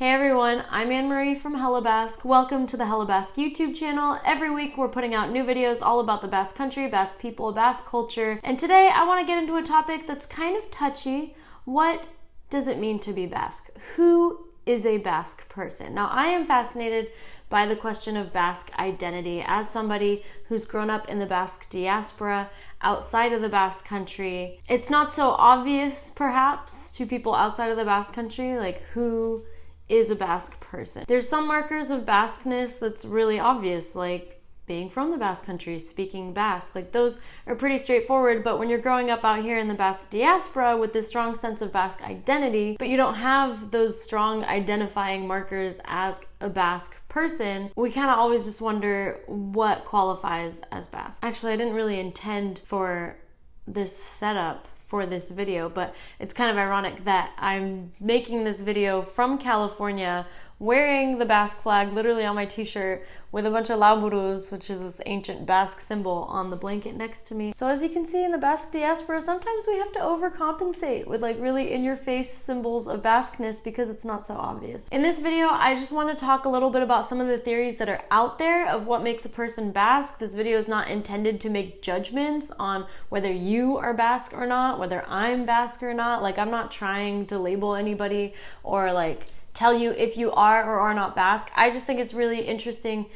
Hey everyone, I'm Anne-Marie from Hella Basque. Welcome to the Hella Basque YouTube channel. Every week we're putting out new videos all about the Basque country, Basque people, Basque culture. And today I want to get into a topic that's kind of touchy. What does it mean to be Basque? Who is a Basque person? Now I am fascinated by the question of Basque identity as somebody who's grown up in the Basque diaspora outside of the Basque country. It's not so obvious perhaps to people outside of the Basque country, like who is a Basque person. There's some markers of Basqueness that's really obvious, like being from the Basque country, speaking Basque. Like those are pretty straightforward, but when you're growing up out here in the Basque diaspora with this strong sense of Basque identity, but you don't have those strong identifying markers as a Basque person, we kind of always just wonder what qualifies as Basque. Actually, I didn't really intend for this setup for this video, but it's kind of ironic that I'm making this video from California wearing the Basque flag literally on my t-shirt with a bunch of lauburus, which is this ancient Basque symbol, on the blanket next to me. So as you can see in the Basque diaspora, sometimes we have to overcompensate with like really in-your-face symbols of Basqueness because it's not so obvious. In this video, I just want to talk a little bit about some of the theories that are out there of what makes a person Basque. This video is not intended to make judgments on whether you are Basque or not, whether I'm Basque or not. Like, I'm not trying to label anybody or like tell you if you are or are not Basque. I just think it's really interesting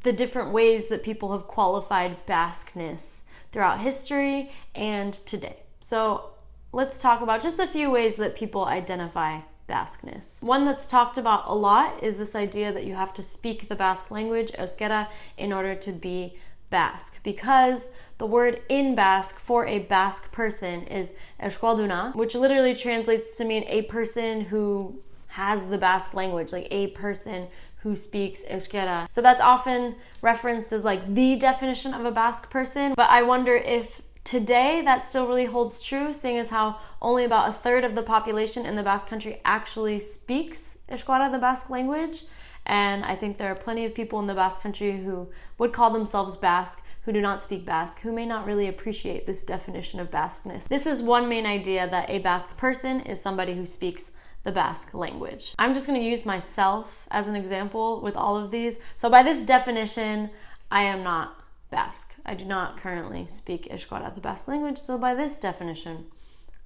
the different ways that people have qualified Basqueness throughout history and today. So let's talk about just a few ways that people identify Basqueness. One that's talked about a lot is this idea that you have to speak the Basque language, euskera, in order to be Basque, because the word in Basque for a Basque person is euskalduna, which literally translates to mean a person who has the Basque language, like a person who speaks euskera. So that's often referenced as like the definition of a Basque person, but I wonder if today that still really holds true, seeing as how only about a third of the population in the Basque country actually speaks euskera, the Basque language. And I think there are plenty of people in the Basque country who would call themselves Basque, who do not speak Basque, who may not really appreciate this definition of Basqueness. This is one main idea, that a Basque person is somebody who speaks the Basque language. I'm just going to use myself as an example with all of these. So by this definition, I am not Basque. I do not currently speak euskera, the Basque language, so by this definition,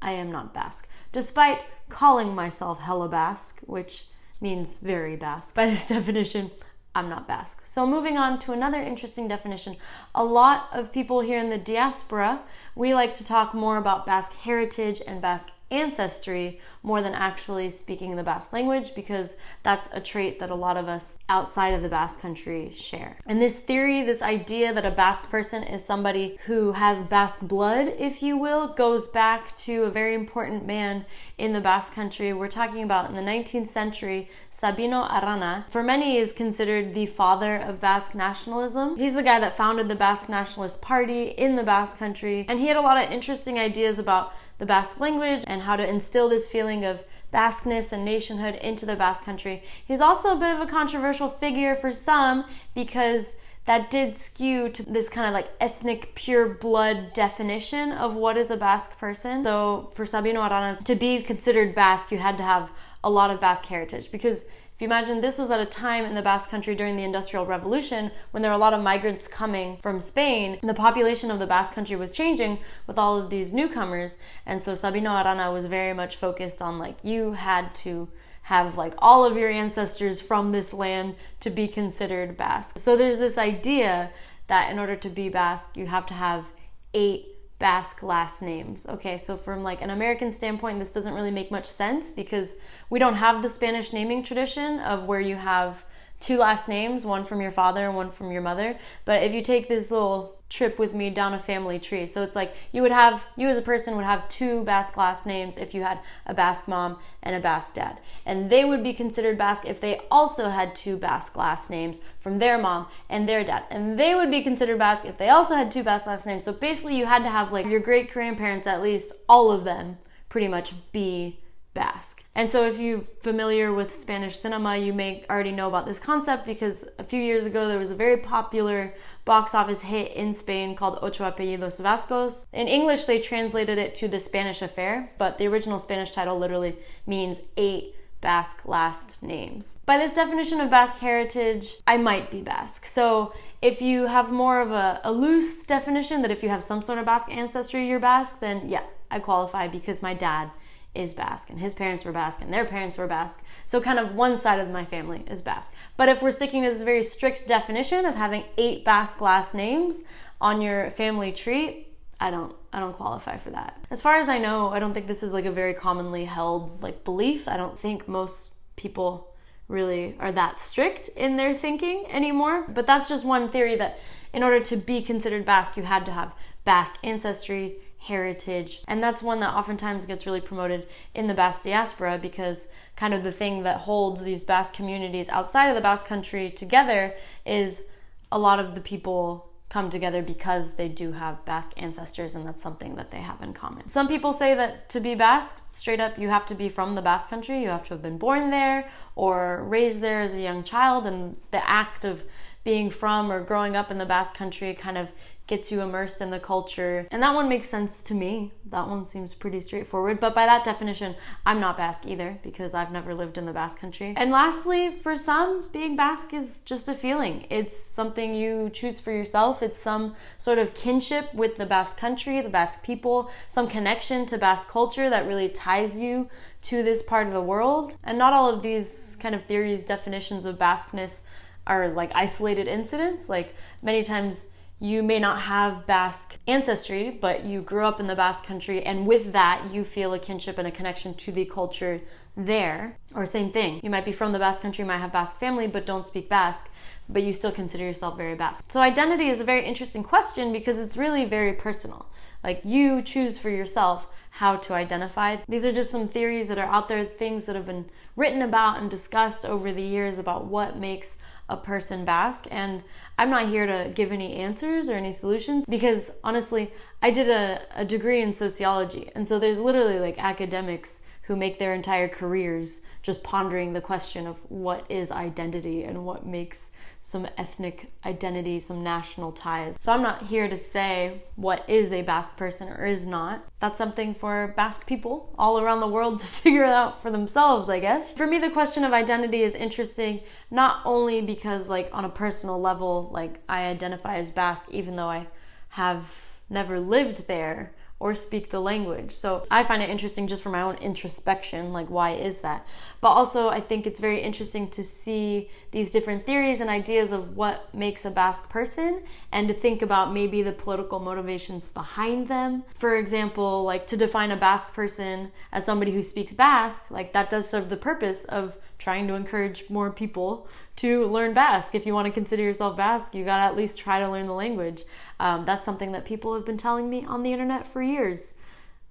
I am not Basque. Despite calling myself Hella Basque, which means very Basque, by this definition, I'm not Basque. So moving on to another interesting definition. A lot of people here in the diaspora, we like to talk more about Basque heritage and Basque ancestry more than actually speaking the Basque language, because that's a trait that a lot of us outside of the Basque country share. And this theory, this idea that a Basque person is somebody who has Basque blood, if you will, goes back to a very important man in the Basque country. We're talking about in the 19th century, Sabino Arana. For many is considered the father of Basque nationalism. He's the guy that founded the Basque Nationalist Party in the Basque country, and he had a lot of interesting ideas about the Basque language and how to instill this feeling of Basqueness and nationhood into the Basque country. He's also a bit of a controversial figure for some, because that did skew to this kind of like ethnic pure blood definition of what is a Basque person. So for Sabino Arana to be considered Basque, you had to have a lot of Basque heritage, because if you imagine, this was at a time in the Basque country during the Industrial Revolution when there were a lot of migrants coming from Spain. The population of the Basque country was changing with all of these newcomers. And so Sabino Arana was very much focused on like, you had to have like all of your ancestors from this land to be considered Basque. So there's this idea that in order to be Basque, you have to have 8 Basque last names. Okay, so from like an American standpoint, this doesn't really make much sense because we don't have the Spanish naming tradition of where you have 2 last names, one from your father and one from your mother. But if you take this little trip with me down a family tree, so it's like you as a person would have 2 Basque last names if you had a Basque mom and a Basque dad, and they would be considered Basque if they also had 2 Basque last names from their mom and their dad, and they would be considered Basque if they also had 2 Basque last names. So basically you had to have like your great grandparents, at least all of them, pretty much be Basque. And so if you're familiar with Spanish cinema, you may already know about this concept, because a few years ago there was a very popular box office hit in Spain called Ocho Apellidos Vascos. In English they translated it to The Spanish Affair, but the original Spanish title literally means 8 Basque last names. By this definition of Basque heritage, I might be Basque. So if you have more of a loose definition that if you have some sort of Basque ancestry, you're Basque, then yeah, I qualify because my dad is Basque and his parents were Basque and their parents were Basque. So kind of one side of my family is Basque. But if we're sticking to this very strict definition of having 8 Basque last names on your family tree, I don't qualify for that. As far as I know, I don't think this is like a very commonly held like belief. I don't think most people really are that strict in their thinking anymore. But that's just one theory, that in order to be considered Basque, you had to have Basque ancestry, heritage, and that's one that oftentimes gets really promoted in the Basque diaspora, because kind of the thing that holds these Basque communities outside of the Basque country together is a lot of the people come together because they do have Basque ancestors, and that's something that they have in common. Some people say that to be Basque, straight up, you have to be from the Basque country, you have to have been born there or raised there as a young child, and the act of being from or growing up in the Basque country kind of gets you immersed in the culture. And that one makes sense to me. That one seems pretty straightforward. But by that definition, I'm not Basque either, because I've never lived in the Basque country. And lastly, for some, being Basque is just a feeling. It's something you choose for yourself. It's some sort of kinship with the Basque country, the Basque people, some connection to Basque culture that really ties you to this part of the world. And not all of these kind of theories, definitions of Basqueness are like isolated incidents. Like many times you may not have Basque ancestry, but you grew up in the Basque country, and with that you feel a kinship and a connection to the culture there. Or same thing, you might be from the Basque country, you might have Basque family, but don't speak Basque, but you still consider yourself very Basque. So identity is a very interesting question because it's really very personal. Like you choose for yourself how to identify. These are just some theories that are out there, things that have been written about and discussed over the years about what makes a person Basque, and I'm not here to give any answers or any solutions, because honestly, I did a degree in sociology, and so there's literally like academics who make their entire careers just pondering the question of what is identity and what makes some ethnic identity, some national ties. So I'm not here to say what is a Basque person or is not. That's something for Basque people all around the world to figure it out for themselves, I guess. For me, the question of identity is interesting, not only because like on a personal level, like I identify as Basque even though I have never lived there or speak the language. So I find it interesting just for my own introspection, like why is that? But also I think it's very interesting to see these different theories and ideas of what makes a Basque person, and to think about maybe the political motivations behind them. For example, like to define a Basque person as somebody who speaks Basque, like that does serve the purpose of trying to encourage more people to learn Basque. If you want to consider yourself Basque, you gotta at least try to learn the language. That's something that people have been telling me on the internet for years,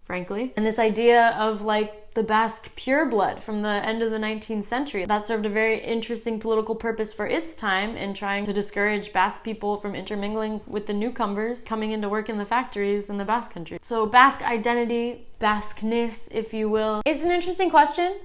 frankly. And this idea of like the Basque pureblood from the end of the 19th century, that served a very interesting political purpose for its time in trying to discourage Basque people from intermingling with the newcomers coming into work in the factories in the Basque country. So Basque identity, Basqueness, if you will, it's an interesting question.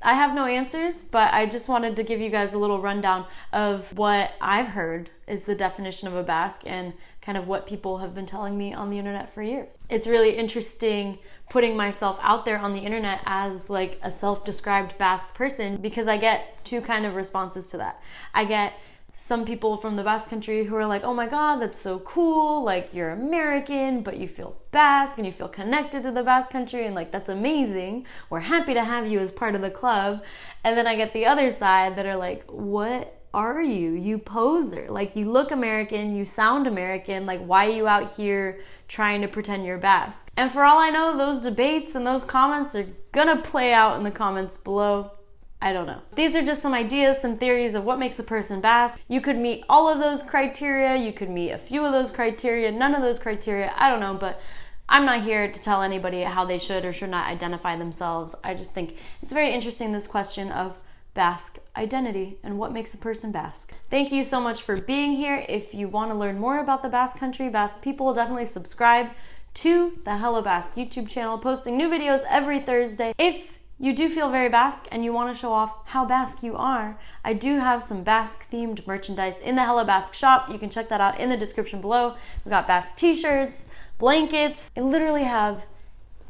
I have no answers, but I just wanted to give you guys a little rundown of what I've heard is the definition of a Basque and kind of what people have been telling me on the internet for years. It's really interesting putting myself out there on the internet as like a self-described Basque person, because I get two kind of responses to that. I get some people from the Basque country who are like, oh my God, that's so cool. Like you're American, but you feel Basque and you feel connected to the Basque country, and like, that's amazing. We're happy to have you as part of the club. And then I get the other side that are like, what are you? You poser. Like you look American, you sound American. Like why are you out here trying to pretend you're Basque? And for all I know, those debates and those comments are gonna play out in the comments below. I don't know. These are just some ideas, some theories of what makes a person Basque. You could meet all of those criteria, you could meet a few of those criteria, none of those criteria, I don't know, but I'm not here to tell anybody how they should or should not identify themselves. I just think it's very interesting, this question of Basque identity and what makes a person Basque. Thank you so much for being here. If you want to learn more about the Basque country, Basque people, definitely subscribe to the Hello Basque YouTube channel, posting new videos every Thursday. If you do feel very Basque and you want to show off how Basque you are, I do have some Basque themed merchandise in the Hello Basque shop. You can check that out in the description below. We've got Basque t-shirts, blankets. I literally have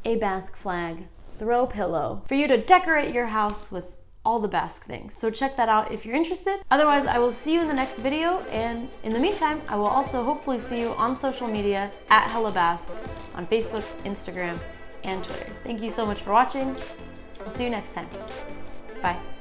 a Basque flag throw pillow for you to decorate your house with all the Basque things. So check that out if you're interested. Otherwise, I will see you in the next video, and in the meantime, I will also hopefully see you on social media at Hella Basque on Facebook, Instagram, and Twitter. Thank you so much for watching. I'll see you next time. Bye.